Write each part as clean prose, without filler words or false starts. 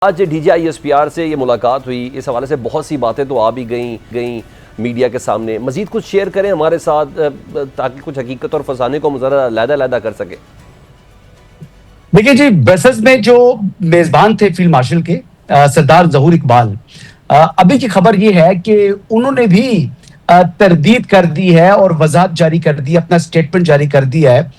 आज DGISPR से ये मुलाकात हुई, इस हवाले से बहुत सी बातें तो आ भी गई मीडिया के सामने। मजीद कुछ शेयर करें हमारे साथ ताकि कुछ हकीकत और फसाने को ज़रा लैदा कर सके। देखिए जी, ब्रसेल्स में जो मेजबान थे फील्ड मार्शल के सरदार जहूर इकबाल, अभी की खबर ये है कि उन्होंने भी तरदीद कर दी है और वजाहत जारी कर दी, अपना स्टेटमेंट जारी कर दिया है,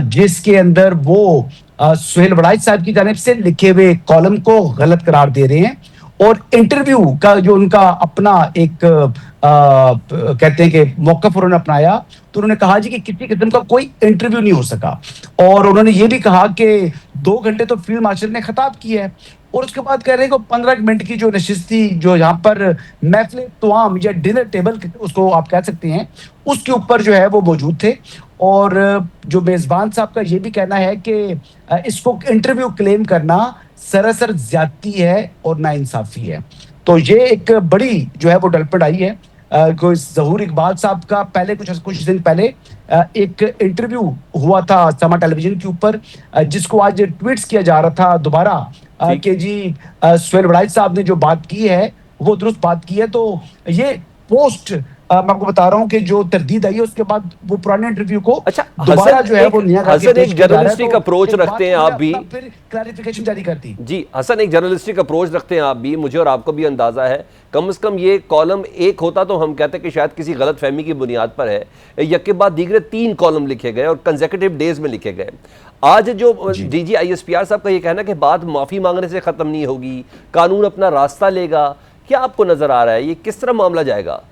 जिसके अंदर वो सुहेल वड़ाइच साहब की जानिब से लिखे हुए कॉलम को गलत करार दे रहे हैं और इंटरव्यू का जो उनका अपना एक कहते हैं कि मौकफ उन्होंने अपनाया, तो उन्होंने कहा जी कि किसी किस्म का कोई इंटरव्यू नहीं हो सका। और उन्होंने ये भी कहा कि 2 घंटे तो फील्ड मार्शल ने खिताब किया है और उसके बाद कह रहे हैं कि 15 मिनट की जो नशिस्त थी, जो यहाँ पर महफिल तवाम या डिनर टेबल उसको आप कह सकते हैं, उसके ऊपर जो है वो मौजूद थे। और जो मेजबान साहब का ये भी कहना है कि इसको इंटरव्यू क्लेम करना सरासर ज्यादती है और नाइंसाफी है। तो ये एक बड़ी जो है वो डेवलपमेंट आई है। कोई जहूर इकबाल साहब का पहले कुछ दिन पहले एक इंटरव्यू हुआ था समा टेलीविजन के ऊपर, जिसको आज ट्वीट्स किया जा रहा था दोबारा कि जी सुहेल वड़ाइच साहब ने जो बात की है वो दुरुस्त बात की है। तो ये पोस्ट मैं आपको बता रहा हूँ कि जो तरदीद आई है उसके बाद वो पुराने इंटरव्यू को दोबारा जो है वो नया हसन एक जर्नलिस्टिक अप्रोच रखते हैं आप भी, फिर क्लैरिफिकेशन जारी करती जी हसन एक जर्नलिस्टिक अप्रोच रखते हैं आप भी, मुझे और आपको भी अंदाजा है। कम से कम ये कॉलम एक होता तो हम कहते कि शायद किसी गलत फहमी की बुनियाद पर है, यके बाद दीगरे 3 कॉलम लिखे गए और कंसेक्यूटिव डेज में लिखे गए। आज जो DGISPR साहब का ये कहना कि बात माफी मांगने से खत्म नहीं होगी, कानून अपना रास्ता लेगा, क्या आपको नजर आ रहा है ये किस तरह मामला जाएगा?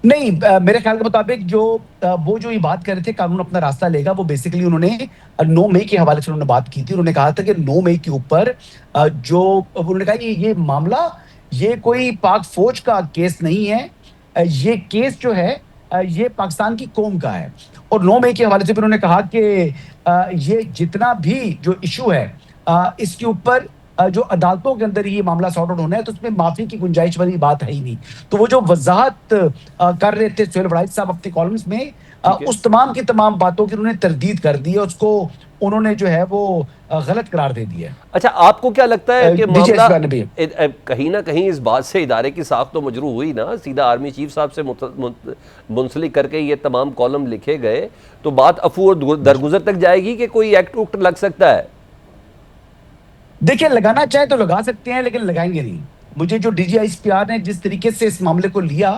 नहीं, मेरे ख्याल के मुताबिक जो वो जो ये बात कर रहे थे कानून अपना रास्ता लेगा, वो बेसिकली उन्होंने 9 मई के हवाले से उन्होंने बात की थी। उन्होंने कहा था कि 9 मई के ऊपर जो उन्होंने कहा ये मामला ये कोई पाक फौज का केस नहीं है, ये केस जो है ये पाकिस्तान की कौम का है। और 9 मई के हवाले से भी उन्होंने कहा कि ये जितना भी जो इशू है इसके ऊपर जो अदालतों के अंदर ये मामला सॉर्ट आउट होना है, तो उसमें माफी की गुंजाइश वाली बात है ही नहीं। तो वो जो वजाहत कर रहे थे सुहेल वड़ाइच साहब अपने कॉलम्स में, उस तमाम की तमाम बातों की उन्होंने तरदीद कर दी है, उसको उन्होंने जो है वो गलत करार दे दिया है। अच्छा, आपको क्या लगता है कि मामला कहीं ना कहीं इस बात से इदारे की साख तो मजरू हुई ना, सीधा आर्मी चीफ साहब से मुंसलिक करके ये तमाम कॉलम लिखे गए, तो बात अफू और दरगुजर तक जाएगी कि कोई एक्ट उक्ट लग सकता है? देखिए, लगाना चाहे तो लगा सकते हैं, लेकिन लगाएंगे नहीं। मुझे जो DGISPR ने जिस तरीके से इस मामले को लिया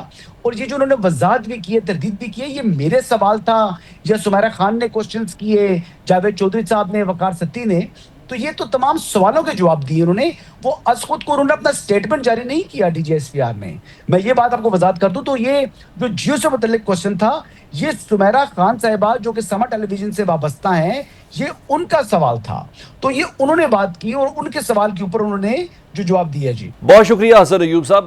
और ये जो उन्होंने वजाहत भी की है, तरदीद भी की है, ये मेरे सवाल था या सुमेरा खान ने क्वेश्चंस किए, जावेद चौधरी साहब ने, वकार सत्ती ने, तो ये तो तमाम सवालों के जवाब दिए उन्होंने। वो अज खुद को उन्होंने अपना स्टेटमेंट जारी नहीं किया DGISPR ने। मैं ये बात आपको वजाहत कर दूं तो ये जो जियो से मुतल्लिक क्वेश्चन था, ये सुमेरा खान साहिबा जो कि समा टेलीविजन से वाबस्ता हैं, ये उनका सवाल था। तो ये उन्होंने बात की और उनके सवाल के ऊपर उन्होंने जो जवाब दिया। जी बहुत शुक्रिया हसन अय्यूब साहब।